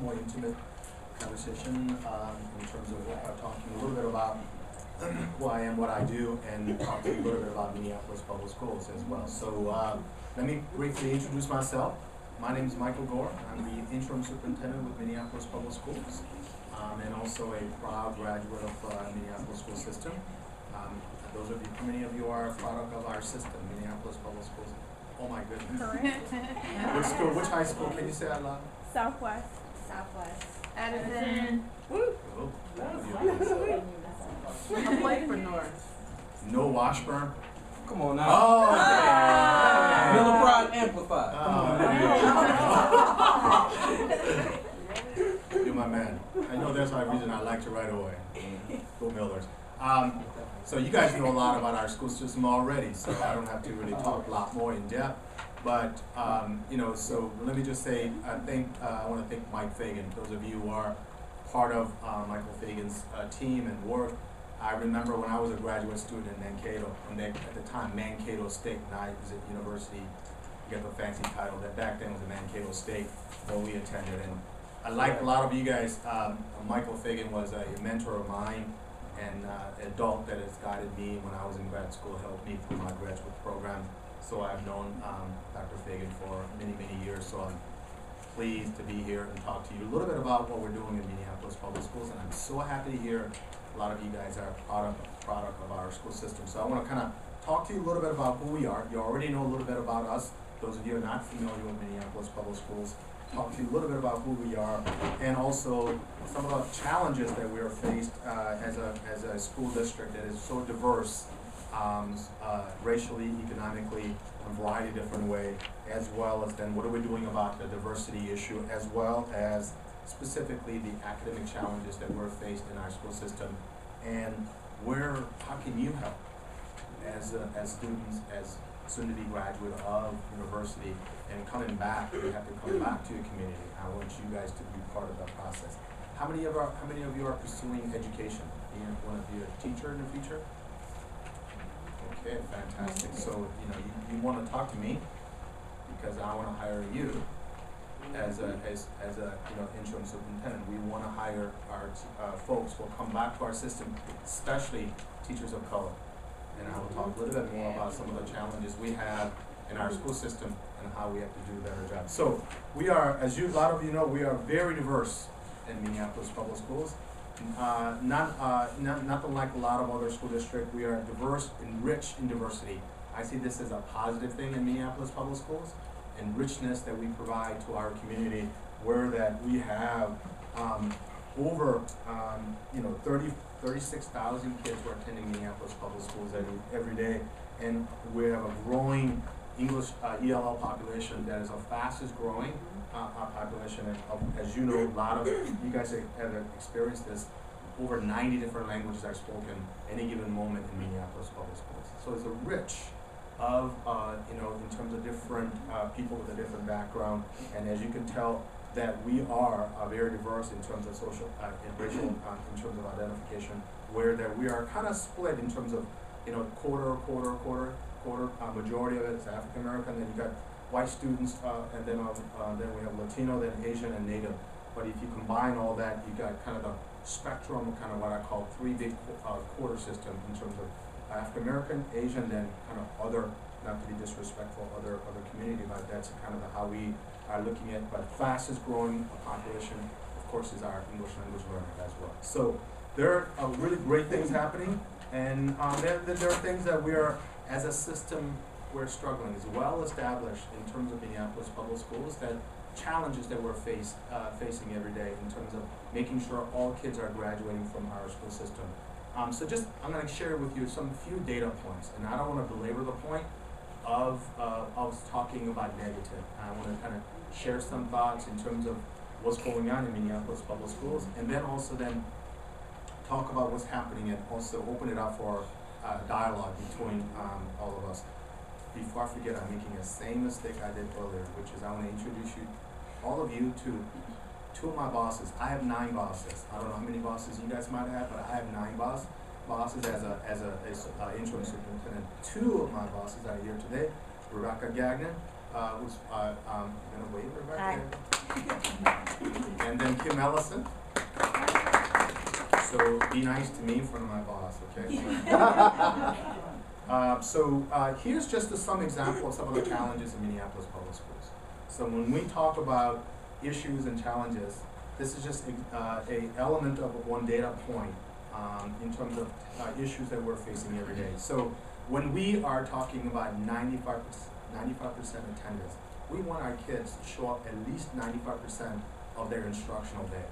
more intimate conversation in terms of talking a little bit about who I am, what I do, and talk to you a little bit about Minneapolis Public Schools as well. So let me briefly introduce myself. My name is Michael Goar. I'm the Intern Superintendent with Minneapolis Public Schools, and also a proud graduate of Minneapolis School System. Those of you, how many of you are a product of our system, Minneapolis Public Schools? Oh my goodness. Correct. Which school, which high school? Can you say that loud? Southwest. Southwest. Edison. Oh, I played for North. no Washburn? Come on now. Oh, okay. Miller Pride amplified. You're my man. I know that's my reason I liked you right away. Go Millers. So you guys know a lot about our school system already, so I don't have to really talk a lot more in depth. But so let me just say, I want to thank Mike Fagan. Those of you who are part of Michael Fagan's team and work. I remember when I was a graduate student in Mankato, at the time Mankato State, and I was at university, you get the fancy title, that back then was a Mankato State, where we attended. And like a lot of you guys, Michael Fagan was a mentor of mine, and an adult that has guided me when I was in grad school, helped me through my graduate program. So I've known Dr. Fagan for many, many years, so I'm pleased to be here and talk to you a little bit about what we're doing in Minneapolis Public Schools, and I'm so happy to hear a lot of you guys are a product of our school system. So I want to kind of talk to you a little bit about who we are. You already know a little bit about us. Those of you who are not familiar with Minneapolis Public Schools, talk to you a little bit about who we are, and also some of the challenges that we are faced as a school district that is so diverse, racially, economically, in a variety of different ways, as well as then what are we doing about the diversity issue, as well as specifically the academic challenges that we're faced in our school system, and how can you help as students, as soon-to-be graduate of university, and coming back, you have to come back to your community. I want you guys to be part of that process. How many of you are pursuing education? Do you want to be a teacher in the future? Okay, fantastic. So you want to talk to me because I want to hire you as a interim superintendent. We want to hire our folks who will come back to our system, especially teachers of color. And I will talk a little bit more about some of the challenges we have in our school system and how we have to do a better job. So we are, as a lot of you know, we are very diverse in Minneapolis Public Schools. Nothing like a lot of other school districts. We are diverse and rich in diversity. I see this as a positive thing in Minneapolis Public Schools, and richness that we provide to our community, where that we have over 36,000 kids who are attending Minneapolis Public Schools every day, and we have a growing English ELL population that is the fastest growing population. And as you know, a lot of you guys have experienced this. Over 90 different languages are spoken any given moment in Minneapolis Public Schools. So it's a rich of in terms of different people with a different background, and as you can tell, that we are very diverse in terms of social and racial, in terms of identification, where that we are kind of split in terms of quarter, majority of it is African American, then you got white students, and then we have Latino, then Asian and Native. But if you combine all that, you got kind of the spectrum, kind of what I call three big quarter system in terms of African American, Asian, then kind of other, not to be disrespectful, other community, but that's kind of how we are looking at. But fastest growing population, of course, is our English language learner as well. So there are really great things happening, and there are things that we are, as a system, we're struggling. It's well established in terms of Minneapolis Public Schools that challenges that we're facing every day in terms of making sure all kids are graduating from our school system. So I'm going to share with you some few data points, and I don't want to belabor the point of talking about negative. I want to kind of share some thoughts in terms of what's going on in Minneapolis Public Schools, and then also talk about what's happening, and also open it up for dialogue between all of us. Before I forget, I'm making the same mistake I did earlier, which is I want to introduce all of you to two of my bosses. I have 9 bosses. I don't know how many bosses you guys might have, but I have 9 bosses as a interim superintendent. 2 of my bosses are here today. Rebecca Gagnon, who's gonna wave, Rebecca. Hi. And then Thank you, Mellison. So be nice to me in front of my boss, okay? Here's just some example of some of the challenges in Minneapolis public schools. So when we talk about issues and challenges, this is just a element of one data point in terms of issues that we're facing every day. So when we are talking about 95% attendance, we want our kids to show up at least 95% of their instructional day.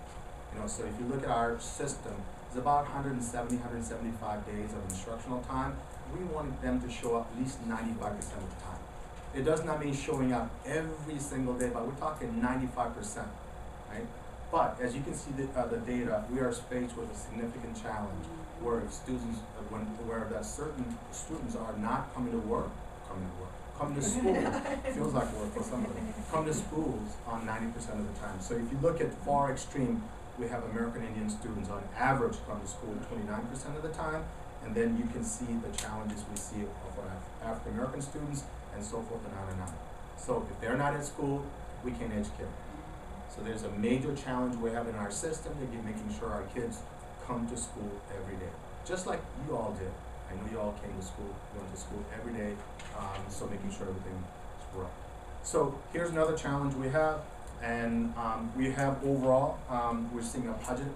So if you look at our system, it's about 170, 175 days of instructional time. We want them to show up at least 95% of the time. It does not mean showing up every single day, but we're talking 95%, right? But as you can see the data, we are faced with a significant challenge where students, certain students are not coming to school, feels like work for some of them, come to schools on 90% of the time. So if you look at far extreme, we have American Indian students on average come to school 29% of the time, and then you can see the challenges we see of our African American students and so forth and on and on. So if they're not at school, we can't educate them. So there's a major challenge we have in our system to get making sure our kids come to school every day, just like you all did. I know you all came to school, went to school every day, so making sure everything is right. So here's another challenge we have, and we have overall, we're seeing a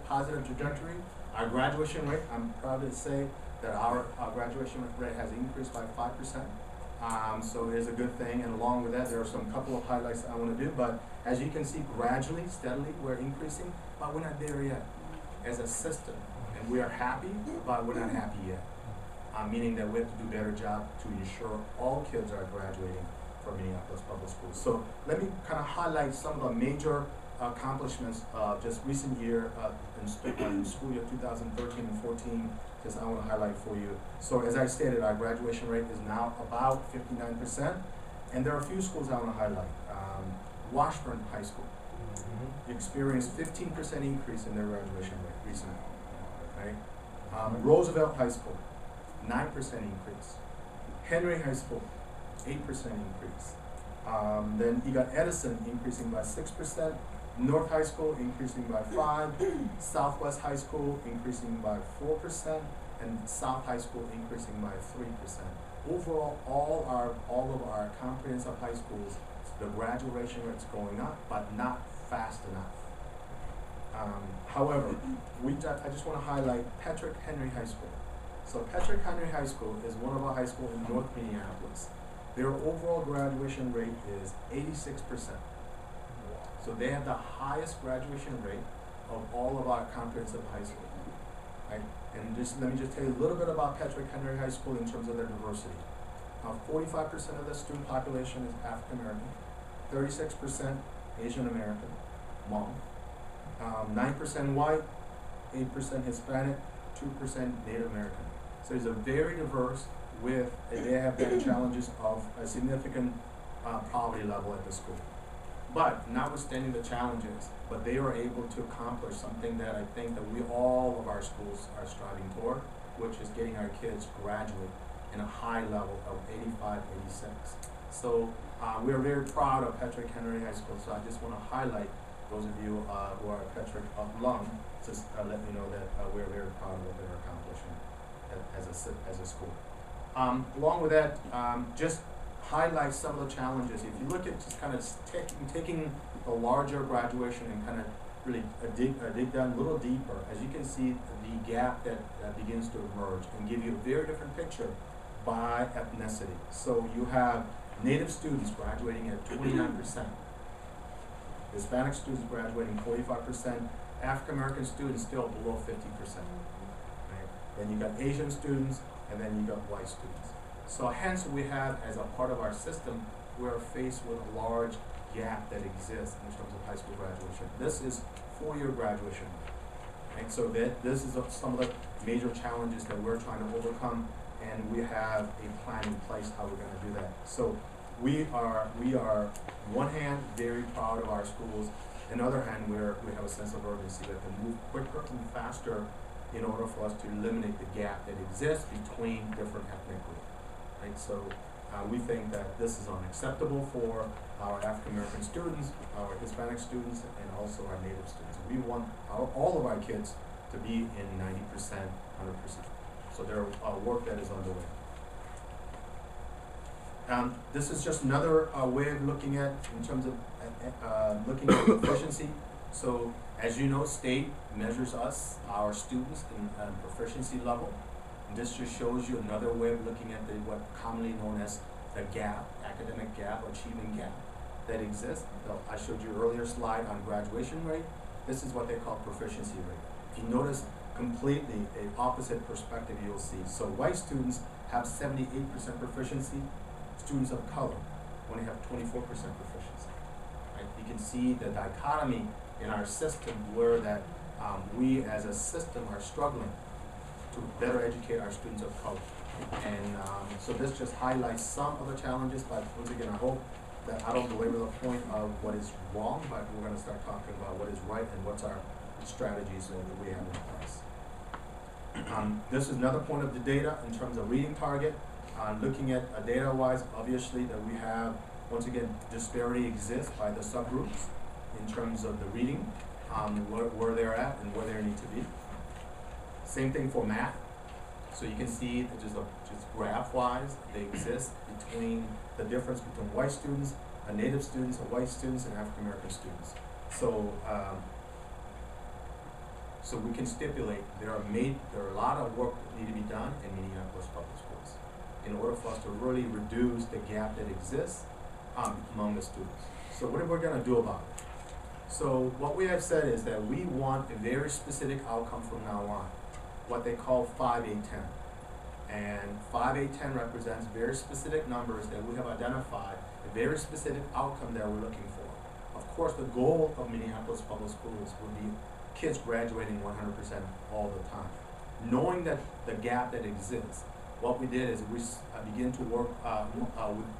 positive trajectory. Our graduation rate, I'm proud to say that our graduation rate has increased by 5%. So it is a good thing, and along with that, there are some couple of highlights I want to do, but as you can see, gradually, steadily, we're increasing, but we're not there yet as a system, and we are happy, but we're not happy yet. Meaning that we have to do a better job to ensure all kids are graduating from Minneapolis public schools. So let me kind of highlight some of the major accomplishments of just recent year in school year 2013 and 14, just I want to highlight for you. So as I stated, our graduation rate is now about 59%, and there are a few schools I want to highlight. Washburn High School experienced 15% increase in their graduation rate recently, right? Roosevelt High School, 9% increase. Henry High School, 8% increase. Then you got Edison increasing by 6%, North High School increasing by 5%, Southwest High School increasing by 4%, and South High School increasing by 3%. Overall, all of our comprehensive high schools, the graduation rate's going up, but not fast enough. However, I just want to highlight Patrick Henry High School. So Patrick Henry High School is one of our high schools in North Minneapolis. Their overall graduation rate is 86%. So they have the highest graduation rate of all of our comprehensive high schools. Right? And let me just tell you a little bit about Patrick Henry High School in terms of their diversity. 45% of the student population is African American, 36% Asian American, Hmong, 9% white, 8% Hispanic, 2% Native American. So it's a very diverse they have had challenges of a significant poverty level at the school. But notwithstanding the challenges, but they are able to accomplish something that I think that all of our schools are striving toward, which is getting our kids graduate in a high level of 85, 86. So we are very proud of Patrick Henry High School, so I just want to highlight those of you who are Patrick alum, just let you know that we're very proud of what they're accomplishing as a school. Along with that, just highlight some of the challenges. If you look at just kind of taking the larger graduation and kind of really dig down a little deeper, as you can see the gap that begins to emerge and give you a very different picture by ethnicity. So you have Native students graduating at 29%, Hispanic students graduating 45%, African American students still below 50%. Right? Then you got Asian students, and then you got white students. So hence we have, as a part of our system, we're faced with a large gap that exists in terms of high school graduation. This is 4-year graduation. Right? So this is some of the major challenges that we're trying to overcome, and we have a plan in place how we're going to do that. So we are on one hand very proud of our schools, on the other hand we have a sense of urgency that to move quicker and faster in order for us to eliminate the gap that exists between different ethnic groups. Right? So We think that this is unacceptable for our African American students, our Hispanic students, and also our Native students. We want all of our kids to be in 90%, 100%. So there are work that is underway. This is just another way of looking at, in terms of looking at proficiency. So as you know, state measures us, our students, in proficiency level. And this just shows you another way of looking at what commonly known as the gap, academic gap, achievement gap that exists. So I showed you earlier slide on graduation rate. This is what they call proficiency rate. If you notice completely a opposite perspective, you'll see. So white students have 78% proficiency. Students of color only have 24% proficiency. Right? You can see the dichotomy in our system where that we as a system are struggling to better educate our students of color. And so this just highlights some of the challenges, but once again, I hope that I don't belabor the point of what is wrong, but we're going to start talking about what is right and what's our strategies that we have in place. This is another point of the data in terms of reading target. Looking at data-wise, obviously that we have, once again, disparity exists by the subgroups in terms of the reading, where they're at and where they need to be. Same thing for math. So you can see that just graph-wise, they exist between the difference between white students, Native students, white students, and African American students. So, so we can stipulate there are a lot of work that need to be done in Minneapolis public schools in order for us to really reduce the gap that exists among the students. So what are we going to do about it? So what we have said is that we want a very specific outcome from now on, what they call 5-8-10. And 5-8-10 represents very specific numbers that we have identified, a very specific outcome that we're looking for. Of course, the goal of Minneapolis public schools would be kids graduating 100% all the time. Knowing that the gap that exists, what we did is we begin to work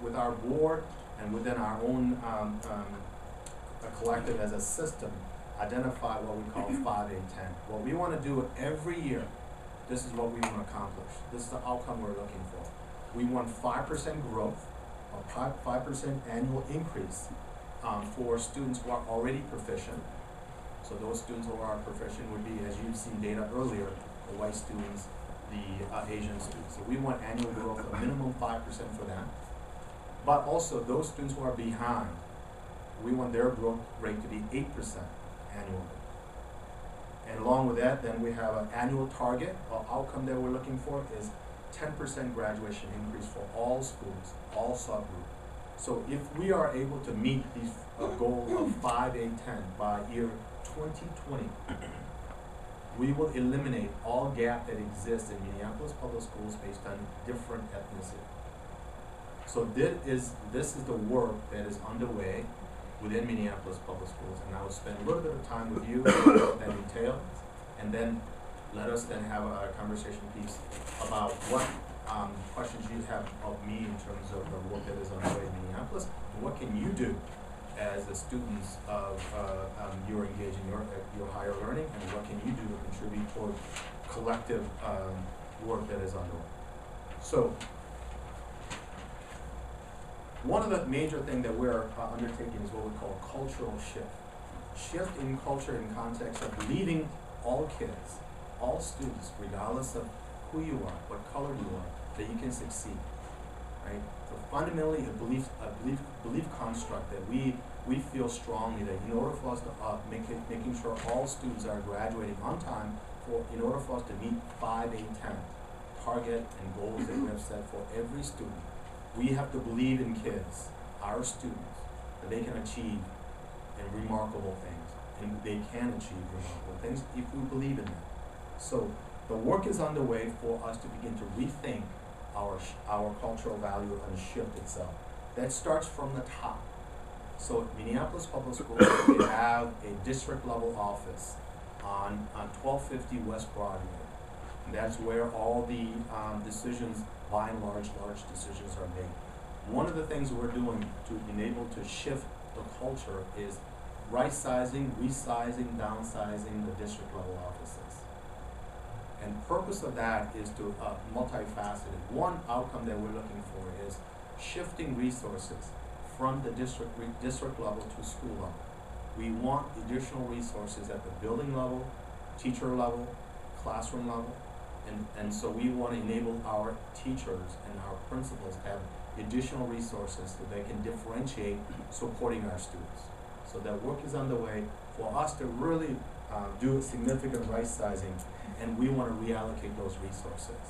with our board and within our own collective as a system, identify what we call 5-8-10. What we want to do every year, this is what we want to accomplish. This is the outcome we're looking for. We want 5% growth, or 5% annual increase for students who are already proficient. So those students who are proficient would be, as you've seen data earlier, the white students, the Asian students. So we want annual growth of minimum 5% for them. But also those students who are behind, we want their growth rate to be 8% annually. And along with that, then we have an annual target or outcome that we're looking for is 10% graduation increase for all schools, all subgroups. So if we are able to meet these goals of 5-8-10 by year 2020, we will eliminate all gap that exists in Minneapolis public schools based on different ethnicity. So this is the work that is underway within Minneapolis public schools, and I will spend a little bit of time with you on what that entails, and then let us then have a conversation piece about what questions you have of me in terms of the work that is underway in Minneapolis, and what can you do as the students of you're engaging your higher learning, and what can you do to contribute toward collective work that is underway. So one of the major things that we're undertaking is what we call cultural shift. Shift in culture in context of believing all kids, all students, regardless of who you are, what color you are, that you can succeed, right? So fundamentally a belief construct that we feel strongly that in order for us to making sure all students are graduating on time, in order for us to meet 5-8-10 target and goals that we have set for every student, we have to believe in kids, our students, that they can achieve remarkable things, and they can achieve remarkable things if we believe in them. So the work is underway for us to begin to rethink our cultural value and shift itself. That starts from the top. So at Minneapolis Public Schools, we have a district level office on 1250 West Broadway. And that's where all the decisions, by and large decisions are made. One of the things we're doing to enable to shift the culture is right-sizing, resizing, downsizing the district level offices. And the purpose of that is to multifaceted. One outcome that we're looking for is shifting resources from the district level to school level. We want additional resources at the building level, teacher level, classroom level, and so we want to enable our teachers and our principals to have additional resources so they can differentiate supporting our students. So that work is underway for us to really do significant right sizing, and we want to reallocate those resources.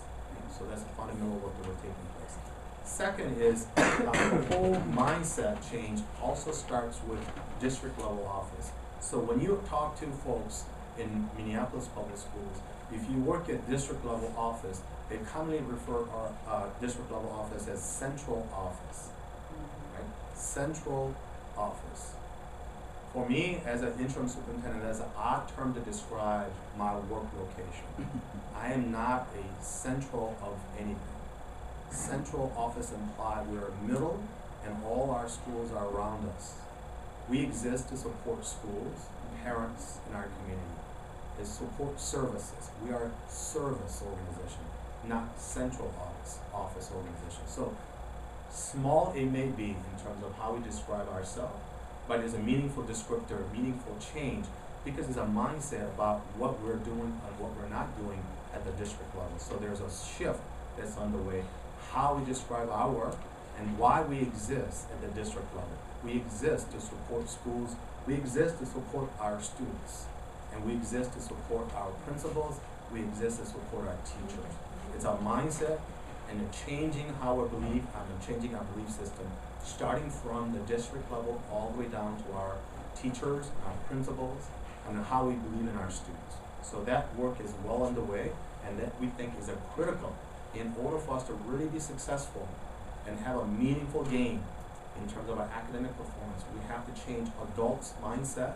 So that's a fundamental work that we're taking place. Second is the whole mindset change also starts with district level office. So when you talk to folks in Minneapolis public schools, if you work at district level office, they commonly refer our district level office as central office, right? Central office. For me, as an interim superintendent, that's an odd term to describe my work location. I am not a central of anything. Central office implies we're middle and all our schools are around us. We exist to support schools, parents in our community, is support services. We are a service organization, not central office organization. So small it may be in terms of how we describe ourselves, but it's a meaningful descriptor, meaningful change, because it's a mindset about what we're doing and what we're not doing at the district level. So there's a shift that's underway, how we describe our work and why we exist at the district level. We exist to support schools, we exist to support our students, and we exist to support our principals, we exist to support our teachers. It's our mindset and the changing how we believe and changing our belief system, starting from the district level all the way down to our teachers, our principals, and how we believe in our students. So that work is well underway, and that we think is a critical in order for us to really be successful and have a meaningful gain in terms of our academic performance. We have to change adults' mindset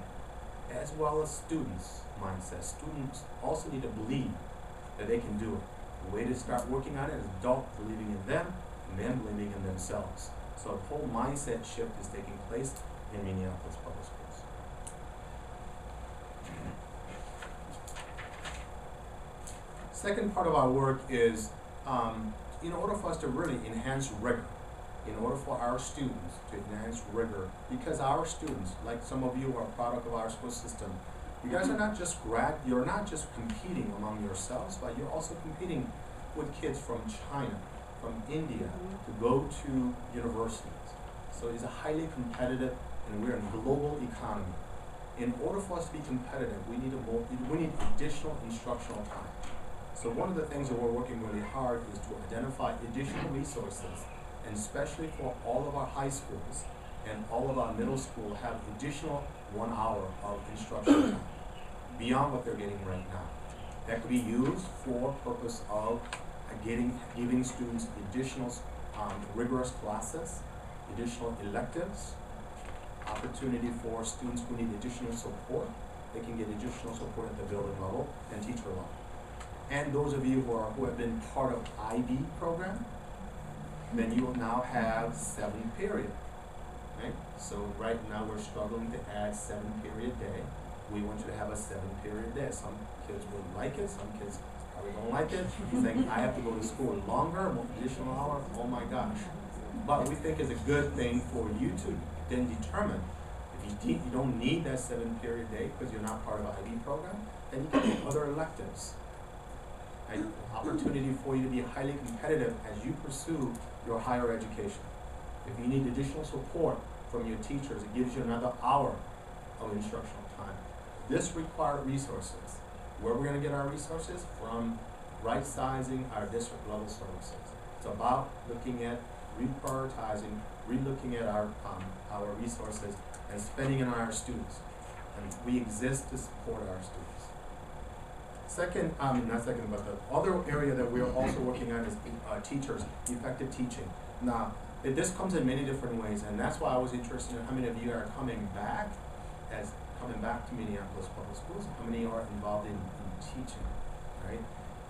as well as students' mindset. Students also need to believe that they can do it. The way to start working on it is adults believing in them and them believing in themselves. So a whole mindset shift is taking place in Minneapolis public schools. Second part of our work is in order for us to really enhance rigor, in order for our students to enhance rigor, because our students, like some of you are a product of our school system, you guys are not just you're not just competing among yourselves, but you're also competing with kids from China, from India, to go to universities. So it's a highly competitive, and we're in a global economy. In order for us to be competitive, we need additional instructional time. So one of the things that we're working really hard is to identify additional resources, and especially for all of our high schools and all of our middle school have additional 1 hour of instructional time beyond what they're getting right now. That could be used for purpose of giving students additional rigorous classes, additional electives, opportunity for students who need additional support. They can get additional support at the building level and teacher level. And those of you who have been part of IB program, then you will now have 7 period, right? So right now we're struggling to add 7 period day. We want you to have a 7 period day. Some kids will like it, some kids probably don't like it. You think, I have to go to school longer, more additional hours, oh my gosh. But we think it's a good thing for you to then determine if you don't need that 7 period day because you're not part of an IB program, then you can take other electives. An opportunity for you to be highly competitive as you pursue your higher education. If you need additional support from your teachers, it gives you another hour of instructional time. This requires resources. Where we're going to get our resources? From right-sizing our district level services. It's about looking at reprioritizing, re-looking at our resources and spending it on our students. And we exist to support our students. Second, not second, but the other area that we're also working on is teachers, effective teaching. Now, this comes in many different ways, and that's why I was interested in how many of you are coming back to Minneapolis Public Schools, how many are involved in teaching, right?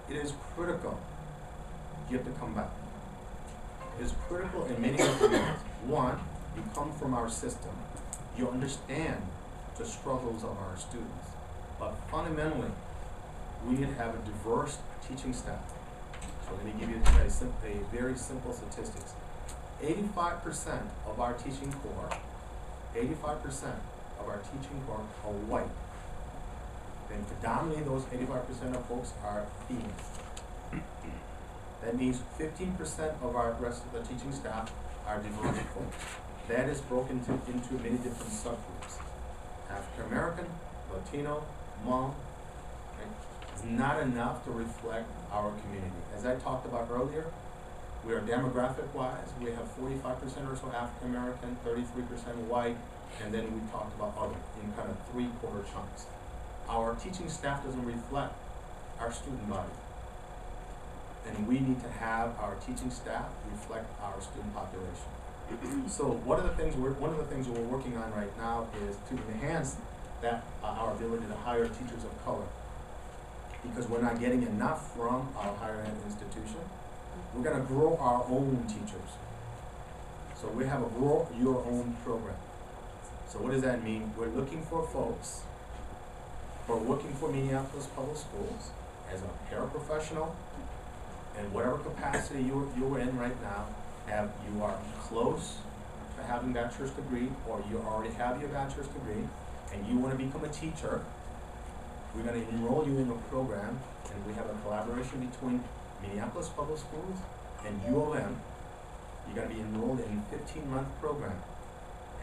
It is critical you have to come back. It is critical in many different ways. One, you come from our system. You understand the struggles of our students. But fundamentally, we need to have a diverse teaching staff. So let me give you a very simple statistics. 85% of our teaching corps, 85% of our teaching corps are white. And predominantly those 85% of folks are female. That means 15% of our rest of the teaching staff are diverse folks. That is broken into many different subgroups. African American, Latino, Hmong, right? It's not enough to reflect our community. As I talked about earlier, we are demographic-wise, we have 45% or so African American, 33% white, and then we talked about other in kind of three-quarter chunks. Our teaching staff doesn't reflect our student body. And we need to have our teaching staff reflect our student population. So one of the things we're working on right now is to enhance that our ability to hire teachers of color, because we're not getting enough from our higher ed institution. We're going to grow our own teachers. So we have a grow your own program. So what does that mean? We're looking for folks who are working for Minneapolis Public Schools as a paraprofessional, in whatever capacity you're in right now. You are close to having a bachelor's degree, or you already have your bachelor's degree, and you want to become a teacher. We're going to enroll you in a program, and we have a collaboration between Minneapolis Public Schools and U of M. You're going to be enrolled in a 15-month program,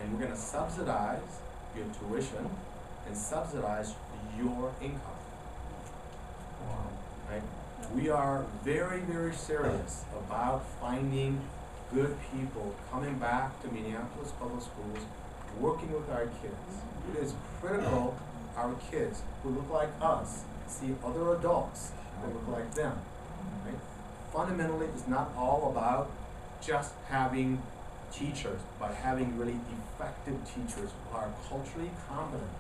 and we're going to subsidize your tuition and subsidize your income. Right? We are very, very serious about finding good people coming back to Minneapolis Public Schools, working with our kids. It is critical our kids who look like us see other adults who look like them. Right? Fundamentally, it's not all about just having teachers, but having really effective teachers who are culturally competent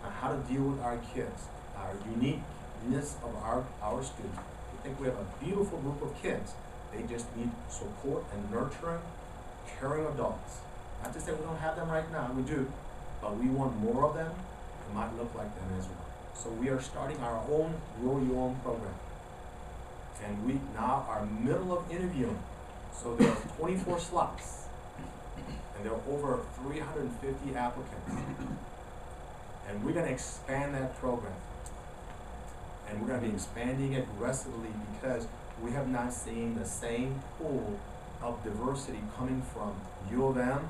on how to deal with our kids, our uniqueness of our students. I think we have a beautiful group of kids. They just need support and nurturing, caring adults. Not to say we don't have them right now, we do, but we want more of them who might look like them as well. So we are starting our own Grow Your Own program. And we now are middle of interviewing. So there are 24 slots, and there are over 350 applicants. And we're going to expand that program. And we're going to be expanding it aggressively because we have not seen the same pool of diversity coming from U of M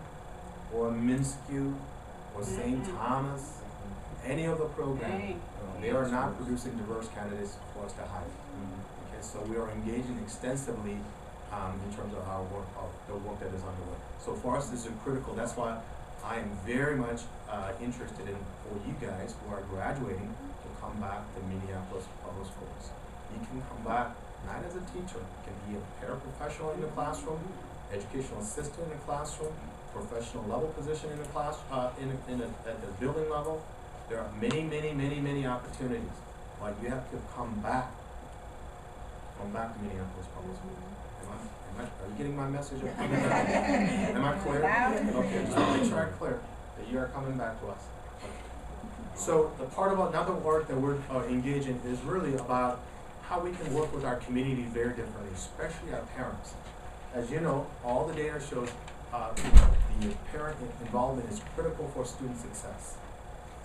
or Minsky or St. Thomas, any of the programs. They are not producing diverse candidates for us to hire. Okay, so we are engaging extensively in terms of our work, of the work that is underway. So for us, this is critical. That's why I am very much interested in, for you guys who are graduating, to come back to Minneapolis Public Schools. You can come back not as a teacher, you can be a paraprofessional in the classroom, educational assistant in the classroom, professional level position in the class, at the building level. There are many, many, many, many opportunities, but you have to come back to Minneapolis Public Schools. Are you getting my message? Am I clear? Okay, just make sure I'm clear that you are coming back to us. So the part about another work that we're engaging is really about how we can work with our community very differently, especially our parents. As you know, all the data shows the parent involvement is critical for student success.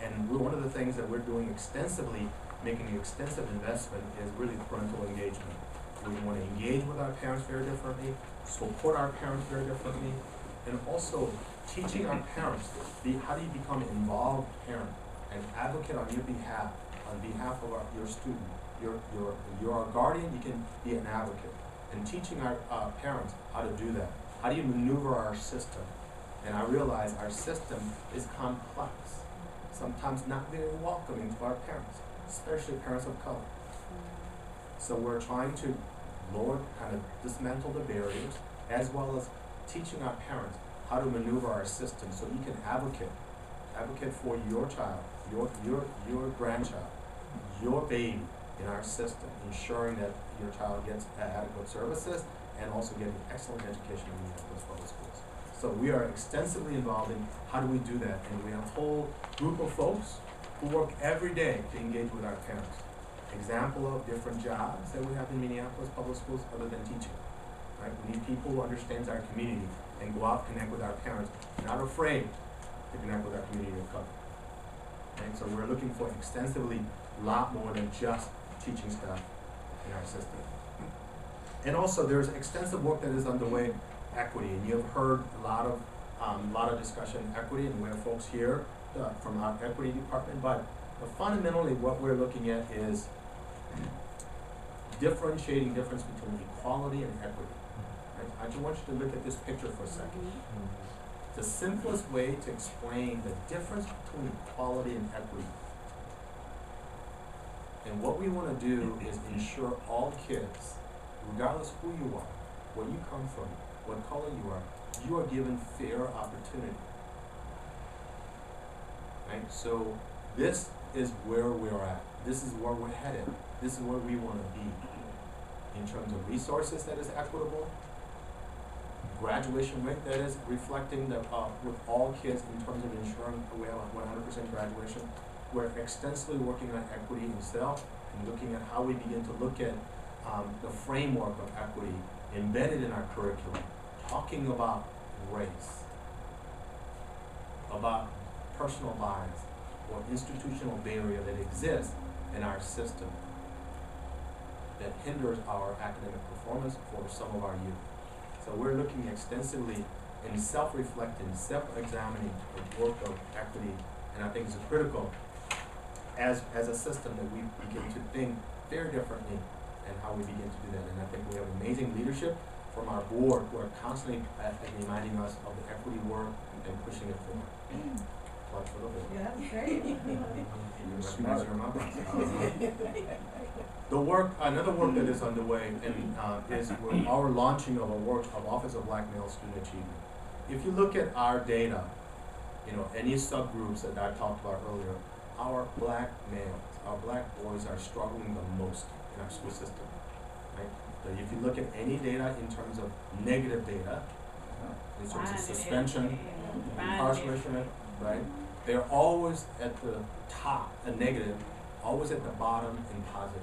And one of the things that we're doing extensively, making an extensive investment, is really parental engagement. We want to engage with our parents very differently, support our parents very differently, and also teaching our parents how do you become an involved parent, an advocate on your behalf, on behalf of your student. You're a guardian, you can be an advocate. And teaching our parents how to do that. How do you maneuver our system? And I realize our system is complex, sometimes not very welcoming to our parents, especially parents of color. So we're trying to kind of dismantle the barriers, as well as teaching our parents how to maneuver our system so you can advocate for your child, your grandchild, your baby in our system, ensuring that your child gets adequate services and also getting excellent education in Minneapolis Public Schools. So we are extensively involved in how do we do that, and we have a whole group of folks who work every day to engage with our parents. Example of different jobs that we have in Minneapolis Public Schools other than teaching. right? We need people who understands our community and go out and connect with our parents, not afraid to connect with our community of color. Right? So we're looking for extensively a lot more than just teaching staff in our system. And also there's extensive work that is underway, equity, and you've heard a lot of discussion equity, and we have folks here from our equity department, but fundamentally what we're looking at is differentiating difference between equality and equity. Right? I just want you to look at this picture for a second. The simplest way to explain the difference between equality and equity. And what we want to do is ensure all kids, regardless who you are, where you come from, what color you are given fair opportunity. Right? So this is where we're at. This is where we're headed. This is where we want to be in terms of resources that is equitable, graduation rate that is reflecting the with all kids in terms of ensuring we have 100% graduation. We're extensively working on equity itself and looking at how we begin to look at the framework of equity embedded in our curriculum, talking about race, about personal bias or institutional barrier that exists in our system that hinders our academic performance for some of our youth. So we're looking extensively in self-reflecting, self-examining the work of equity, and I think it's critical as a system that we begin to think very differently and how we begin to do that. And I think we have amazing leadership from our board who are constantly reminding us of the equity work and pushing it forward. Watch for the board. Yeah, that's great. You recognize your mama? The work, another work that is underway and is our launching of a work of Office of Black Male Student Achievement. If you look at our data, any subgroups that I talked about earlier, our black males, our black boys are struggling the most in our school system, right? So if you look at any data in terms of negative data, in terms of suspension, incarceration, right? They're always at the top, a negative, always at the bottom in positive.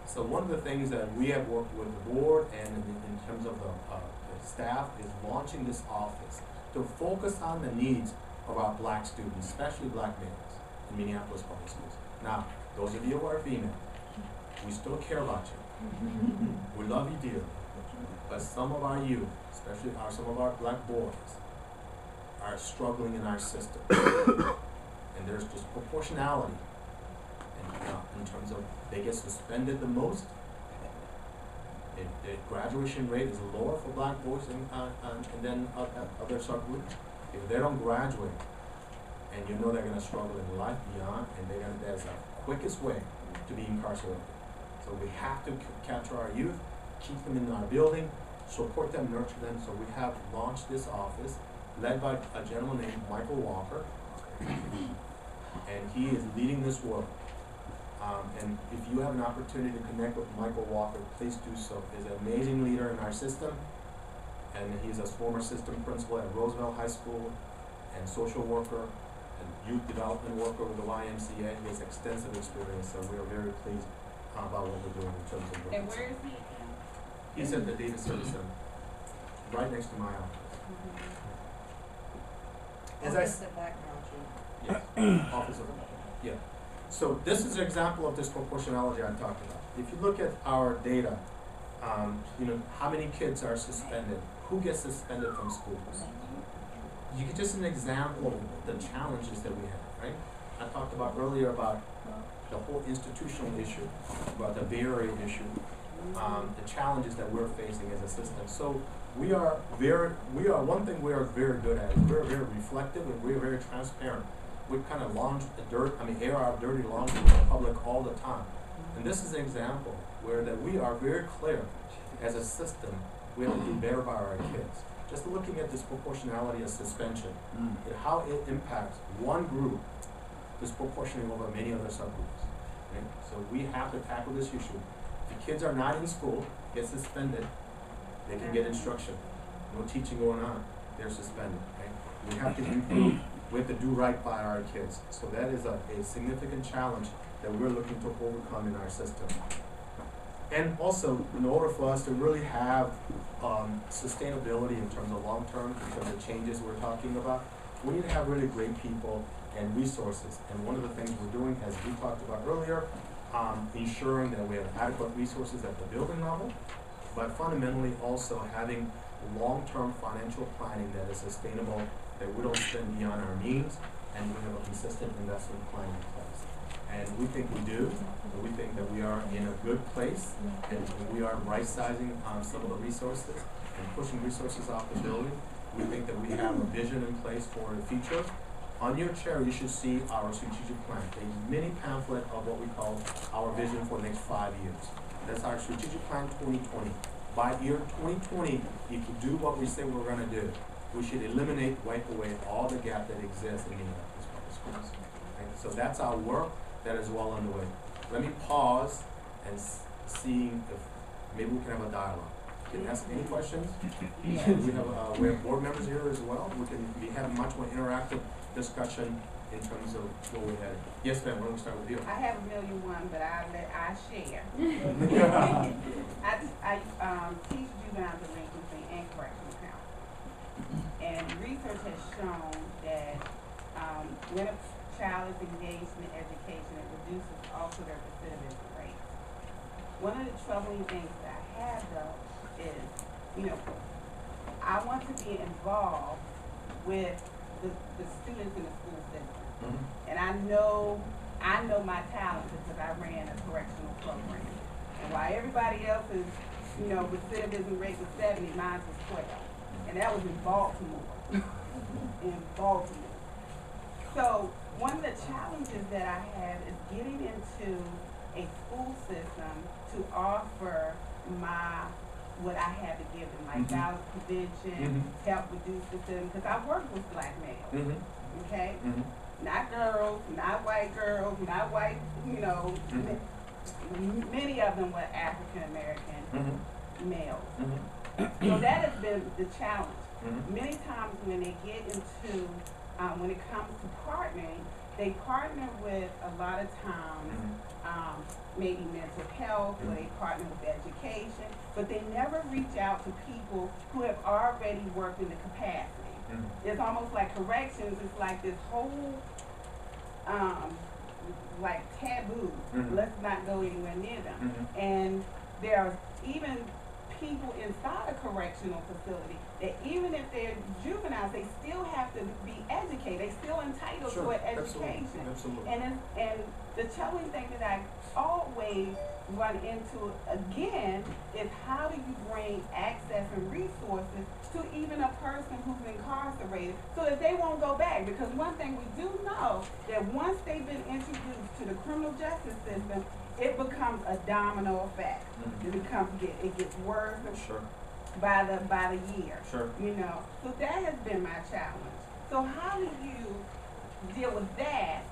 So one of the things that we have worked with the board and in terms of the staff is launching this office to focus on the needs of our black students, especially black males in Minneapolis public schools. Now, those of you who are female, we still care about you. We love you dearly. But some of our youth, especially some of our black boys, are struggling in our system. And there's disproportionality in terms of they get suspended the most. The graduation rate is lower for black boys and then other subgroups. If they don't graduate, and they're going to struggle in life beyond, and that's the quickest way to be incarcerated. So we have to capture our youth, keep them in our building, support them, nurture them. So we have launched this office, led by a gentleman named Michael Walker, and he is leading this work. And if you have an opportunity to connect with Michael Walker, please do so. He's an amazing leader in our system, and he's a former assistant principal at Roosevelt High School, and social worker, and youth development worker with the YMCA. He has extensive experience, so we are very pleased about what we're doing in terms of work. And where is he? He's at the data service center, right next to my office. As I the background check. yes, office of yeah. So this is an example of disproportionality I talked about. If you look at our data, how many kids are suspended? Who gets suspended from schools? You get just an example of the challenges that we have, right? I talked about earlier about the whole institutional issue, about the barrier issue, the challenges that we're facing as a system. So one thing we are very good at is we're very reflective and we're very transparent. We kind of air our dirty laundry with the public all the time. And this is an example where that we are very clear as a system, we have to do better by our kids. Just looking at disproportionality of suspension, and how it impacts one group disproportionately over many other subgroups. Right? So we have to tackle this issue. If the kids are not in school, get suspended, they can get instruction. No teaching going on, they're suspended. Right? We have to improve. We have to do right by our kids. So that is a significant challenge that we're looking to overcome in our system. And also, in order for us to really have sustainability in terms of long-term, because of the changes we're talking about, we need to have really great people and resources. And one of the things we're doing, as we talked about earlier, ensuring that we have adequate resources at the building level, but fundamentally also having long-term financial planning that is sustainable, that we don't spend beyond our means, and we have a consistent investment plan in place. And we think we do. We think that we are in a good place, and we are right-sizing some of the resources and pushing resources off the building. We think that we have a vision in place for the future. On your chair, you should see our strategic plan, a mini pamphlet of what we call our vision for the next 5 years. That's our strategic plan 2020. By year 2020, if you do what we say we're going to do, we should eliminate, wipe away all the gap that exists in Minneapolis public schools. Okay? So that's our work that is well underway. Let me pause and see if maybe we can have a dialogue. Can you ask any questions? We have board members here as well. We have a much more interactive discussion in terms of where we're headed. Yes, ma'am, why don't we start with you? I have 1,000,001, but I share. I teach juvenile delinquency and correctional counseling. And research has shown that when a child is engaged in education, it reduces also their recidivism rate. One of the troubling things that I have though is, I want to be involved with the students in the school system. Mm-hmm. And I know my talent because I ran a correctional program. And while everybody else's, recidivism rate was 70, mine was 12. And that was in Baltimore. In Baltimore. So one of the challenges that I have is getting into a school system to offer what I have to give them, like violence prevention, help reduce recidivism, because I work with black males, okay? Not girls, not white girls, not white, many of them were African American males. So that has been the challenge. Many times when they get into, when it comes to partnering, they partner with a lot of times maybe mental health, or they partner with education, but they never reach out to people who have already worked in the capacity. It's almost like corrections, it's like this whole like taboo. Let's not go anywhere near them. And there are even people inside a correctional facility that even if they're juveniles, they still have to be educated. They're still entitled to an education. Absolutely. And the challenging thing that I always run into again is how do you bring access and resources to even a person who's incarcerated so that they won't go back? Because one thing we do know that once they've been introduced to the criminal justice system, it becomes a domino effect. It gets worse by the year. So that has been my challenge. So how do you deal with that?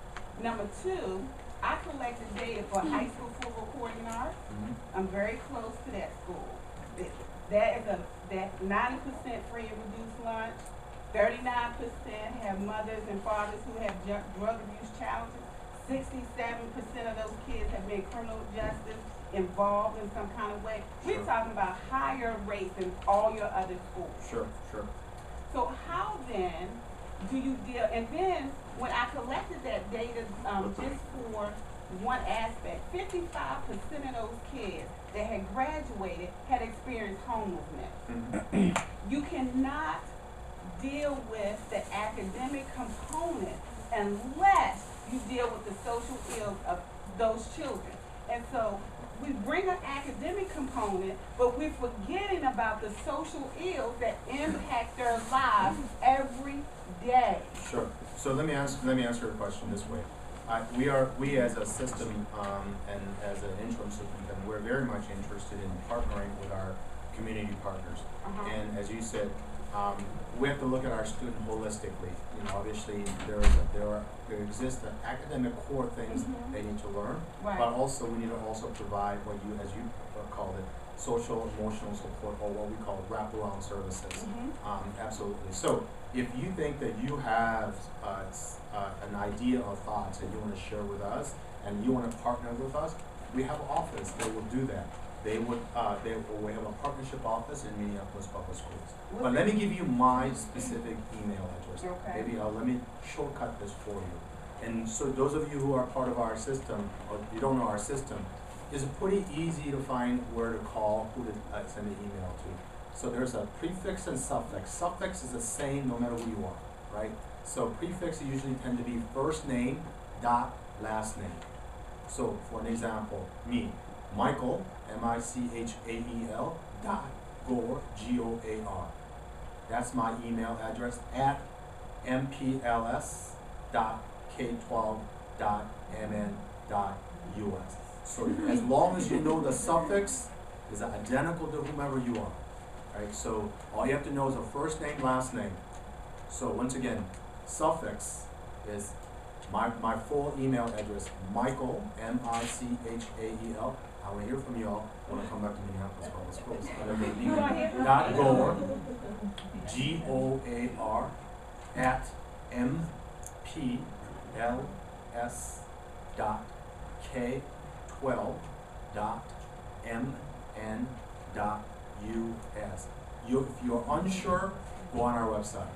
Number two, I collected data for high school for recording arts. I'm very close to that school. That 90% free and reduced lunch. 39% have mothers and fathers who have drug abuse challenges. 67% of those kids have been criminal justice involved in some kind of way. We're talking about higher rates than all your other schools. So how then do you deal? And then when I collected that data, just for one aspect, 55% of those kids that had graduated had experienced homelessness. You cannot deal with the academic component unless you deal with the social ills of those children. And so we bring an academic component, but we're forgetting about the social ills that impact their lives every day. So let me answer your question this way. We as a system and as an interim superintendent, we're very much interested in partnering with our community partners. And as you said, we have to look at our student holistically. Obviously there exist the academic core things they need to learn, but also we need to also provide what you, as you called it, social emotional support, or what we call wraparound services. Absolutely. So if you think that you have an idea or thoughts that you want to share with us and you want to partner with us, we have an office that will do that. we have a partnership office in Minneapolis Public Schools. But let me give you my specific email address. Okay. Maybe let me shortcut this for you. And so those of you who are part of our system, or you don't know our system, it's pretty easy to find where to call, who to send an email to. So there's a prefix and suffix. Suffix is the same no matter who you are, right? So prefixes usually tend to be first name dot last name. So for an example, me, Michael, Michael dot Goar, Goar. That's my email address at mpls.k12.mn.us. So as long as you know the suffix is identical to whomever you are, right? So all you have to know is a first name, last name. So once again, suffix is my full email address, Michael, Michael. I will hear from y'all when I come back to Minneapolis Public Schools. Dot Goar, Goar, at mpls.k12.mn.us. If you're unsure, go on our website.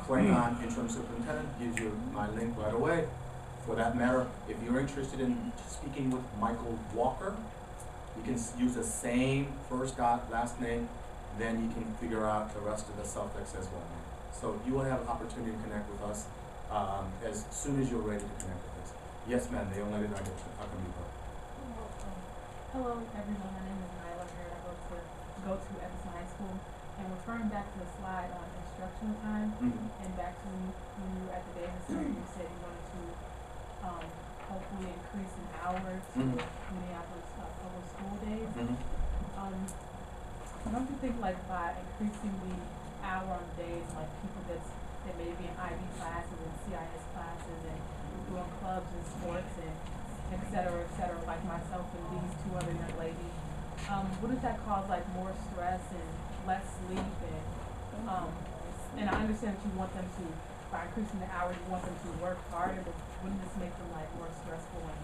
Click on Intern Superintendent, gives you my link right away. For that matter, if you're interested in speaking with Michael Walker, you can use the same first dot, last name, then you can figure out the rest of the suffix as well. So you will have an opportunity to connect with us as soon as you're ready to connect with us. Yes, ma'am, the only thing I can be heard. Hello, everyone. My name is Nyla Hurd. I go to Edison High School. And referring back to the slide on instructional time, and back to when you were at the Davis Center, you said you wanted to hopefully increase an hour to Minneapolis public school days. Don't you think like by increasing the hour on days, like people that may be in IB classes and CIS classes and doing clubs and sports and et cetera, like myself and these two other young ladies, wouldn't that cause like more stress and less sleep and I understand that you want them to, by increasing the hours, you want them to work harder, but wouldn't this make them like more stressful and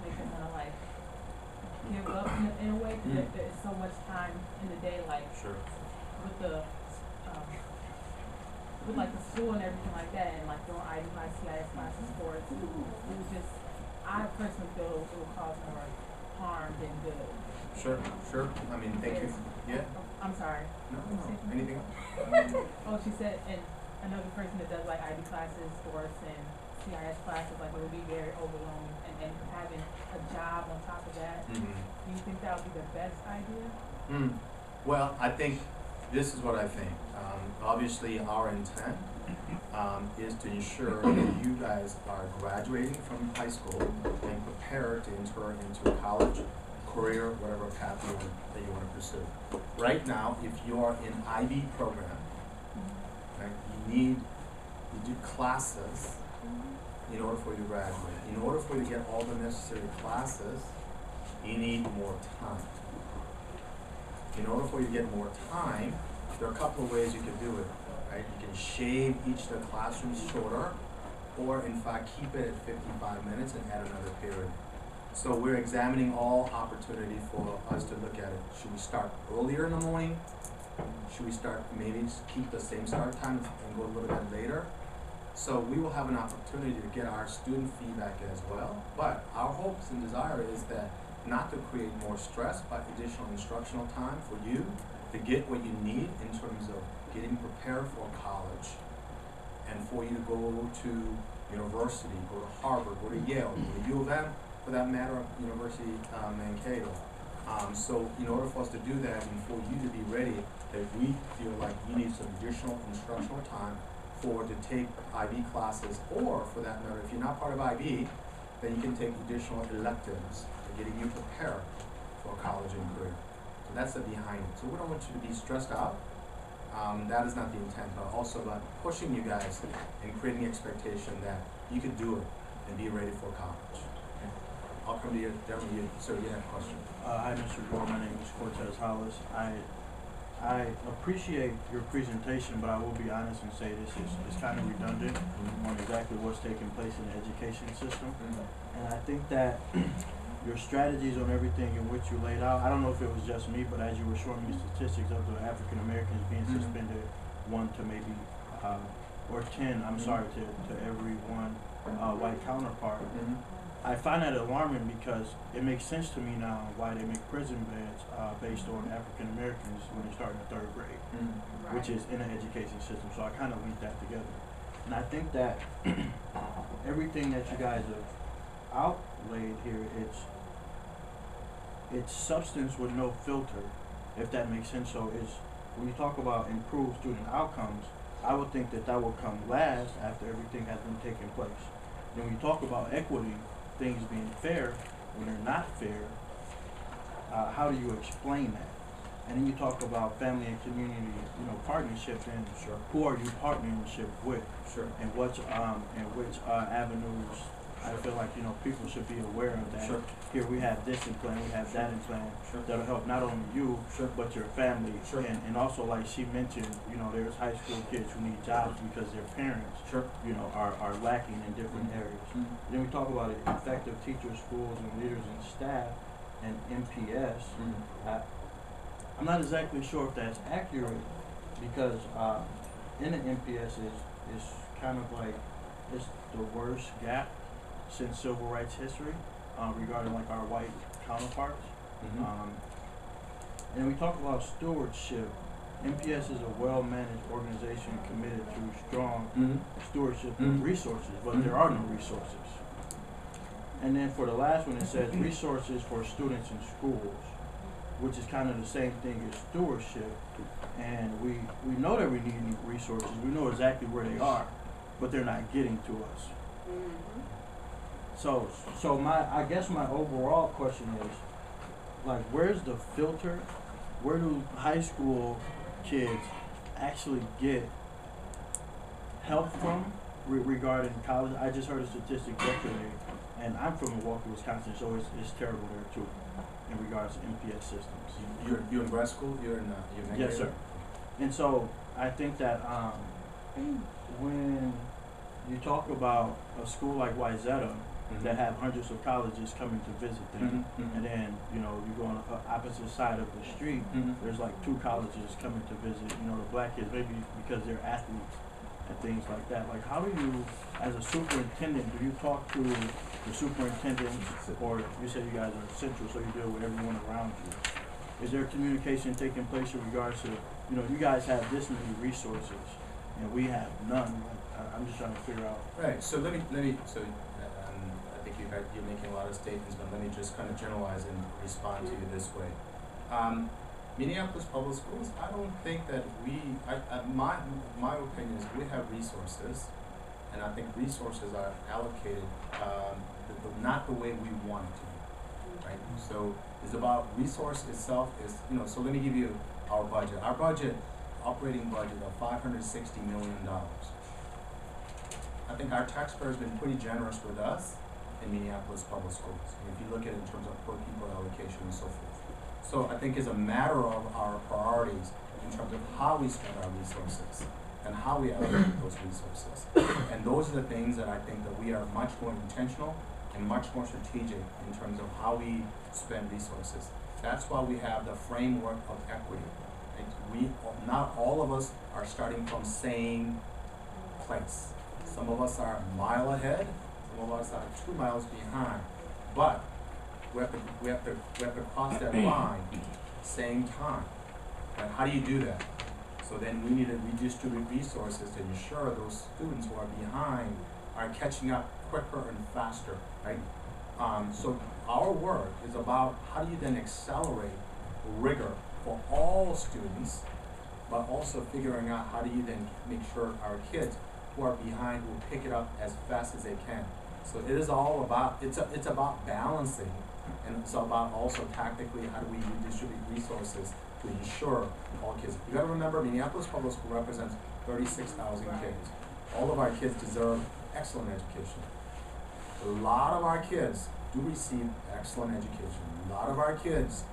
make them want to like give up in a way? Because there's so much time in the day, like with the with like the school and everything like that, and like doing IB class, CIS classes, sports. It would just, I personally feel it would cause more harm than good. Sure. I mean, thank you. Yeah. I'm sorry. No. Anything else? Oh, she said, and another person that does like IB classes, sports, and CIS classes, like it would be very overwhelming, and having a job on top of that. Do you think that would be the best idea? Well, I think this is what I think. Obviously, our intent is to ensure that you guys are graduating from high school and prepared to enter into college, career, whatever path that you want to pursue. Right now, if you are in IB program, right, you do classes in order for you to graduate. In order for you to get all the necessary classes, you need more time. In order for you to get more time, there are a couple of ways you can do it, right? You can shave each of the classrooms shorter, or in fact keep it at 55 minutes and add another period. So we're examining all opportunity for us to look at it. Should we start earlier in the morning? Should we start, maybe keep the same start time and go a little bit later? So we will have an opportunity to get our student feedback as well. But our hopes and desire is that not to create more stress, but additional instructional time for you to get what you need in terms of getting prepared for college, and for you to go to university, go to Harvard, go to Yale, go to U of M, for that matter, University Mankato. So in order for us to do that, and for you to be ready, that we feel like you need some additional instructional time to take IB classes, or for that matter, if you're not part of IB, then you can take additional electives for getting you prepared for college and career. So that's the behind it. So we don't want you to be stressed out. That is not the intent, but also about pushing you guys and creating expectation that you can do it and be ready for college. I'll come to you, gentlemen. Sir, you have a question. Hi, Mr. Goar. My name is Cortez Hollis. I appreciate your presentation, but I will be honest and say this is kind of redundant on exactly what's taking place in the education system. And I think that your strategies on everything in which you laid out. I don't know if it was just me, but as you were showing me statistics of the African Americans being Mhm. suspended, 1 to maybe or 10, I'm Mhm. sorry, to every one white counterpart. Mhm. I find that alarming because it makes sense to me now why they make prison beds based on African Americans when they start in the 3rd grade, Mhm. which is in the education system. So I kind of link that together. And I think that everything that you guys have outlaid here, it's substance with no filter, if that makes sense. So it's, when you talk about improved student outcomes, I would think that that will come last after everything has been taking place. Then when you talk about equity, things being fair, when they're not fair, how do you explain that? And then you talk about family and community, partnership, and Sure. who are you partnership with, Sure. and which avenues. I feel like people should be aware of that. Sure. Here we have this in plan, we have that in plan. Sure. That'll help not only you, Sure. but your family. Sure. And also, like she mentioned, there's high school kids who need jobs because their parents, Sure. are lacking in different areas. Mhm. Then we talk about effective teachers, schools, and leaders and staff, and MPS. Mhm. I'm not exactly sure if that's accurate because in the MPS is kind of like it's the worst gap since civil rights history regarding like our white counterparts. Mhm. And we talk about stewardship. MPS is a well-managed organization committed to strong Mhm. stewardship Mhm. of resources, but Mhm. there are no resources. And then for the last one, it says resources for students in schools, which is kind of the same thing as stewardship. And we know that we need resources. We know exactly where they are, but they're not getting to us. Mhm. So I guess my overall question is, like, where's the filter? Where do high school kids actually get help from regarding college? I just heard a statistic yesterday, and I'm from Milwaukee, Wisconsin, so it's terrible there too, in regards to MPS systems. You're in grad school? You're in Yes, sir. And so I think that when you talk about a school like Wayzata that have hundreds of colleges coming to visit them, Mhm. and then you go on the opposite side of the street, Mhm. there's like 2 colleges coming to visit, the black kids, maybe because they're athletes and things like that. Like, how do you, as a superintendent, do you talk to the superintendents, or you said you guys are central, so you deal with everyone around you? Is there communication taking place in regards to, you guys have this many resources and we have none? Like, I'm just trying to figure out. Right. So let me. So I think you're making a lot of statements, but let me just kind of generalize and respond to you this way. Minneapolis Public Schools, I don't think that my opinion is we have resources, and I think resources are allocated not the way we want it to be, right? So it's about resource itself is, so let me give you our budget. Our budget, operating budget of $560 million. I think our taxpayers have been pretty generous with us in Minneapolis Public Schools, if you look at it in terms of per pupil allocation and so forth. So I think it's a matter of our priorities in terms of how we spend our resources and how we allocate those resources. And those are the things that I think that we are much more intentional and much more strategic in terms of how we spend resources. That's why we have the framework of equity. Not all of us are starting from same place. Some of us are a mile ahead, some of us are 2 miles behind. But we have to cross that line same time. And how do you do that? So then we need to redistribute resources to ensure those students who are behind are catching up quicker and faster, right? So our work is about how do you then accelerate rigor for all students, but also figuring out how do you then make sure our kids who are behind will pick it up as fast as they can. So it is all about, it's about balancing, and it's about also tactically how do we redistribute resources to ensure all kids. You gotta remember, Minneapolis Public School represents 36,000 kids. All of our kids deserve excellent education. A lot of our kids do receive excellent education. A lot of our kids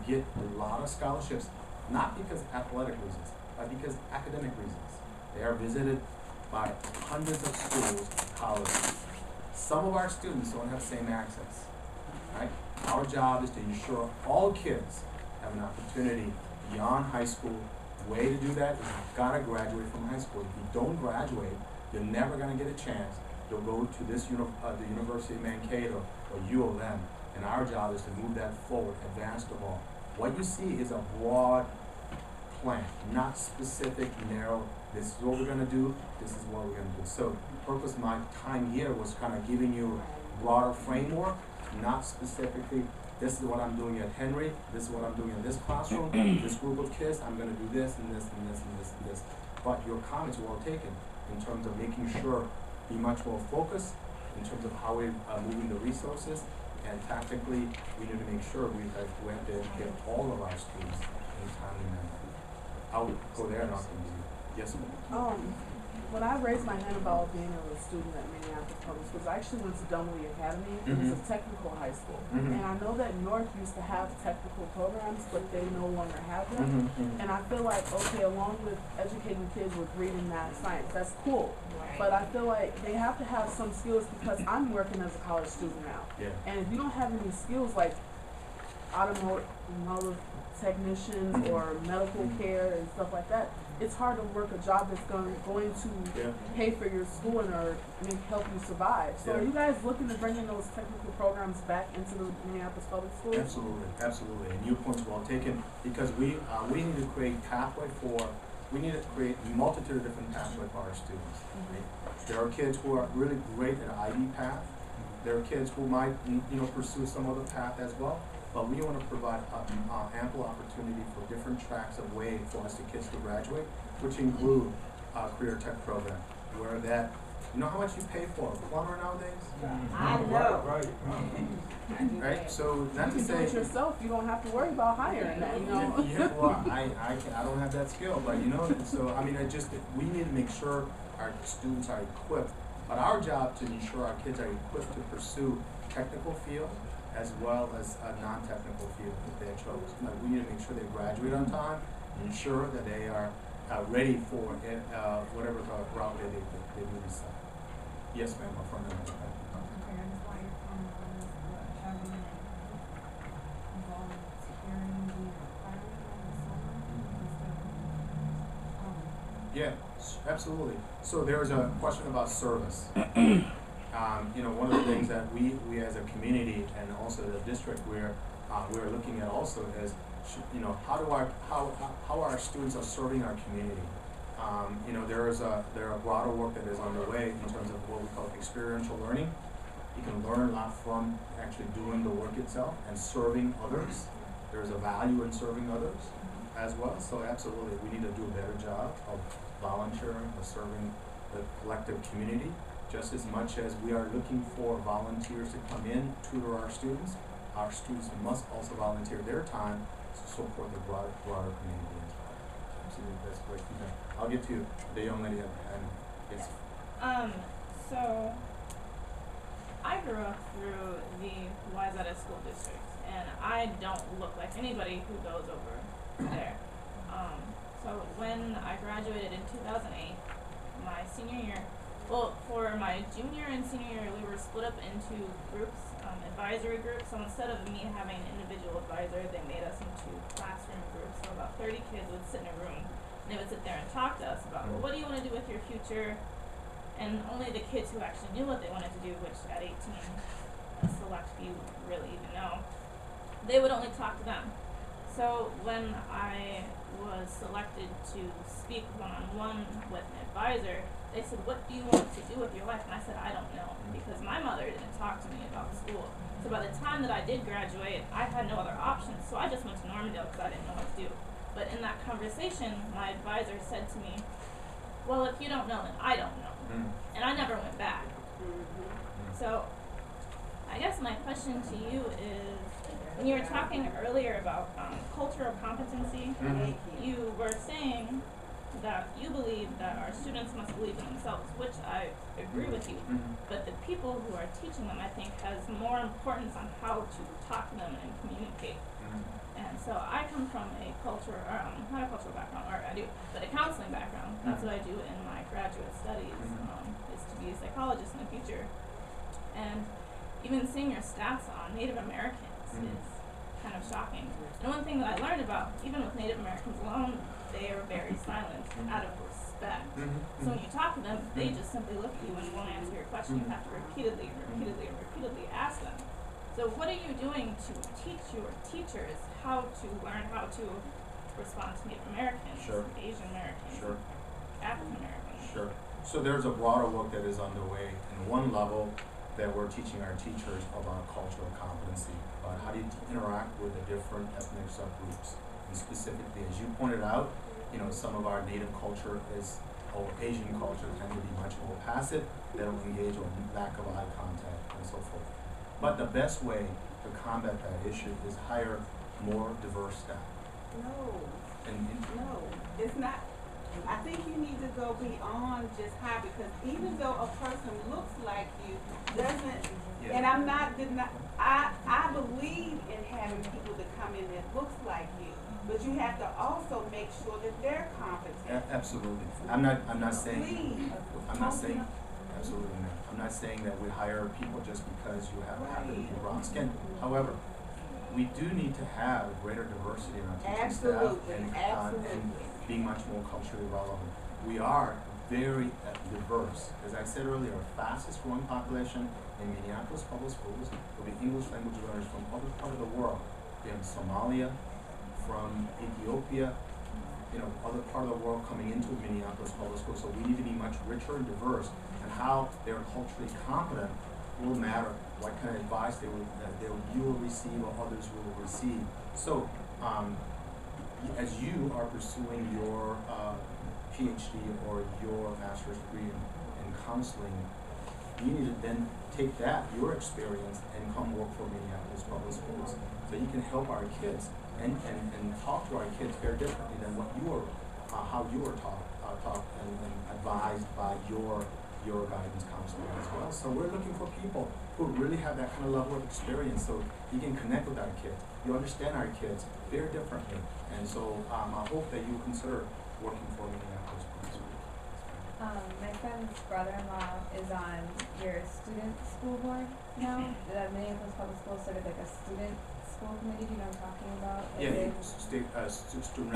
get a lot of scholarships, not because of athletic reasons, but because of academic reasons. They are visited by hundreds of schools, colleges. Some of our students don't have the same access. job is to ensure all kids have an opportunity beyond high school. The way to do that is you've gotta graduate from high school. If you don't graduate, you're never gonna get a chance to go to this the University of Mankato or U of M. And our job is to move that forward, advance the ball. What you see is a broad plan, not specific, narrow. This is what we're gonna do, this is what we're gonna do. So the purpose of my time here was kind of giving you a broader framework, not specifically, this is what I'm doing at Henry, this is what I'm doing in this classroom, this group of kids, I'm gonna do this and this and this and this and this. But your comments were well taken in terms of making sure be much more focused in terms of how we're moving the resources, and tactically we need to make sure we have to educate all of our students in a timely manner. I'll go there and I'll continue. Yes, ma'am. When I raised my hand about being a student at Minneapolis Public Schools, I actually went to Dunwoody Academy. It was a technical high school. Mhm. And I know that North used to have technical programs, but they no longer have them. And I feel like, okay, along with educating kids with reading, math, science, that's cool. But I feel like they have to have some skills, because I'm working as a college student now. Yeah. And if you don't have any skills like automotive technicians or medical care and stuff like that, it's hard to work a job that's going to Yeah. pay for your schooling or help you survive. So are you guys looking to bring in those technical programs back into the Minneapolis public schools? Absolutely, absolutely. And your point's well taken, because we need to create we need to create a multitude of different pathways for our students. Right? There are kids who are really great at an IB path. There are kids who might, pursue some other path as well. But we want to provide ample opportunity for different tracks of way for us, the kids to graduate, which include career tech program, where that, you know how much you pay for a plumber nowadays? I know. Right? So not to You do say. it yourself. You don't have to worry about hiring that. Yeah, well, I don't have that skill, but so I mean, we need to make sure our students are equipped. But our job to ensure our kids are equipped to pursue technical fields as well as a non-technical field that they chose. We need to make sure they graduate on time, ensure that they are ready for whatever the route they will decide. Yes, ma'am, my friend. Yeah, absolutely. So there's a question about service. One of the things that we as a community and also the district we're looking at also is, how our students are serving our community. There are broader work that is underway in terms of what we call experiential learning. You can learn a lot from actually doing the work itself and serving others. There's a value in serving others as well. So absolutely, we need to do a better job of volunteering or serving the collective community. Just as much as we are looking for volunteers to come in, tutor our students must also volunteer their time to support the broader community as well. Absolutely, that's great feedback. I'll get to the young lady and yes. So I grew up through the Wayzata School District, and I don't look like anybody who goes over there. So when I graduated in 2008, my senior year, for my junior and senior year, we were split up into groups, advisory groups. So instead of me having an individual advisor, they made us into classroom groups. So about 30 kids would sit in a room, and they would sit there and talk to us about, well, what do you want to do with your future? And only the kids who actually knew what they wanted to do, which at 18, a select few really even know, they would only talk to them. So when I was selected to speak one-on-one with an advisor, they said, what do you want to do with your life? And I said, I don't know, because my mother didn't talk to me about school. So by the time that I did graduate, I had no other options. So I just went to Normandale because I didn't know what to do. But in that conversation, my advisor said to me, well, if you don't know, then I don't know. And I never went back. So I guess my question to you is, when you were talking earlier about cultural competency, you were saying that you believe that our students must believe in themselves, which I agree with you. But the people who are teaching them, I think, has more importance on how to talk to them and communicate. And so I come from a not a cultural background, or I do, but a counseling background. That's what I do in my graduate studies, is to be a psychologist in the future. And even seeing your stats on Native Americans, is kind of shocking. And one thing that I learned about, even with Native Americans alone, they are very silent out of respect. So when you talk to them, they just simply look at you and won't answer your question. You have to repeatedly ask them. So what are you doing to teach your teachers how to learn how to respond to Native Americans, Sure. Asian Americans, Sure. African Americans? Sure. So there's a broader work that is underway. In one level, that we're teaching our teachers about cultural competency, about how do you interact with the different ethnic subgroups. And specifically, as you pointed out, some of our native culture or Asian culture tend to be much more passive. They don't engage or lack of eye contact and so forth. But the best way to combat that issue is hire more diverse staff. No, And no, it's not. I think you need to go beyond just high, because even though a person looks like you, doesn't, Yeah. and I'm not, I believe in having people that come in that looks like you, but you have to also make sure that they're competent. Absolutely. I'm not saying. Please. I'm not saying. Absolutely not. I'm not saying that we hire people just because you happen to be brown skin. However, we do need to have greater diversity in our teaching staff and being much more culturally relevant. We are very diverse. As I said earlier, our fastest growing population in Minneapolis public schools will be English language learners from other part of the world, in Somalia, from Ethiopia, other part of the world coming into Minneapolis public schools. So we need to be much richer and diverse, and how they're culturally competent will matter. What kind of advice you will receive or others will receive. So, as you are pursuing your PhD or your master's degree in counseling, you need to then take your experience, and come work for Minneapolis public schools, so you can help our kids and talk to our kids very differently than what how you were taught and advised by your guidance counselor as well. So we're looking for people who really have that kind of level of experience, so you can connect with our kids. You understand our kids very differently, and so I hope that you consider working for Minneapolis Public Schools. My friend's brother-in-law is on your student school board now. The Minneapolis Public Schools sort of like a student school committee. Do you know what I'm talking about? Yeah, student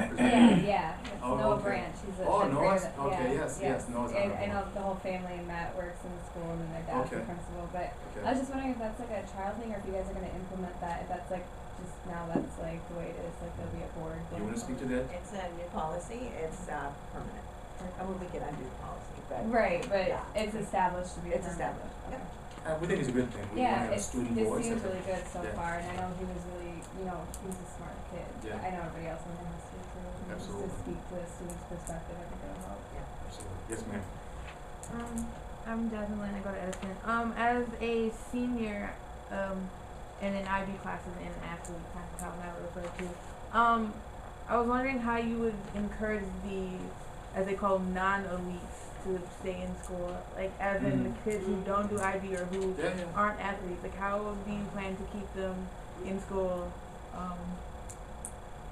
representative. Yeah. It's Oh, Noah okay. Branch. He's a Oh, Noah. great- Okay, yeah, yes, Noah's on the I know board. the whole family, and Matt works in the school, and then their dad's the Okay. principal. But Okay. I was just wondering if that's like a trial thing, or if you guys are going to implement that. If that's like just now that's like the way it is. Like there'll be a board. You want to speak to that? It's a new policy, it's permanent. I mean, we can undo the policy, but. Right, but Yeah. it's established to be. It's permanent. established, yep. We think it's a good thing. We Yeah, want to have it student seems voice. really good so Yeah. far, and I know he was really, he's a smart kid. Yeah. I know everybody else in the house too, and just Absolutely. to speak to the student's perspective, I think it'll help. Absolutely. Yes, ma'am. I'm Jasmine Lynn, I go to Edison. As a senior, and in IB classes and an athlete, kind of how I refer to, I was wondering how you would encourage the, as they call them, non-elites to stay in school, like as in the kids who don't do IB or who Yeah, yeah. aren't athletes. Like how do you plan to keep them in school,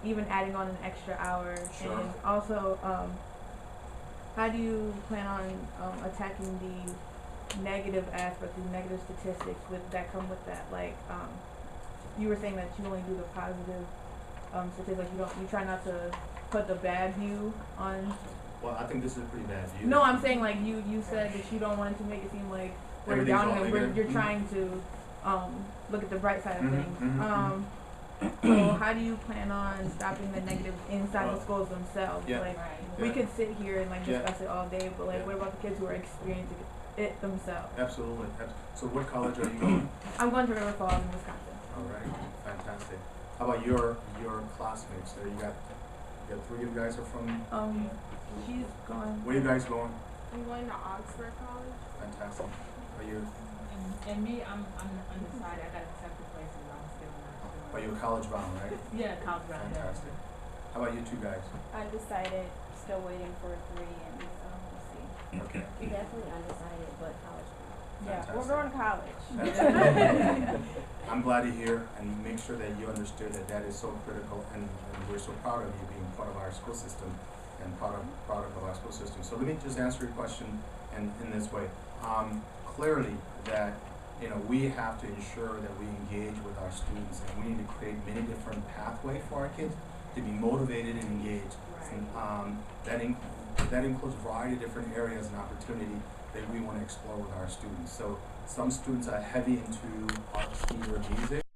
even adding on an extra hour? Sure. And also, how do you plan on attacking the negative aspect, the negative statistics that come with that? Like, you were saying that you only do the positive statistics. You try not to put the bad view on. Well, I think this is a pretty bad view. No, I'm saying like you said that you don't want it to make it seem like we're Everything's down all and negative. you're trying to look at the bright side of things. mhm. So how do you plan on stopping the negatives inside the schools themselves? Yeah. Like Yeah. we could sit here and like Yeah. discuss it all day, but like Yeah. what about the kids who are experiencing it themselves? Absolutely. So what college are you going? I'm going to River Falls in Wisconsin. All right, fantastic. How about your classmates? There, you got three of you guys are from. She's going. Where are you guys going? I'm going to Oxford College. Fantastic. Are you? And me, I'm undecided. I got accepted places. I'm still not sure. Are you college bound, right? Yeah, college round. Fantastic. How about you two guys? Undecided, still waiting for 3, and we'll see. Okay. You're definitely undecided, but college. Yeah, Fantastic. we're going to college. I'm glad to hear and make sure that you understood that is so critical, and we're so proud of you being part of our school system and product of our school system. So let me just answer your question in this way. Clearly that you know, we have to ensure that we engage with our students, and we need to create many different pathways for our kids to be motivated and engaged. And, that includes a variety of different areas and opportunity that we want to explore with our students. So some students are heavy into art, either music,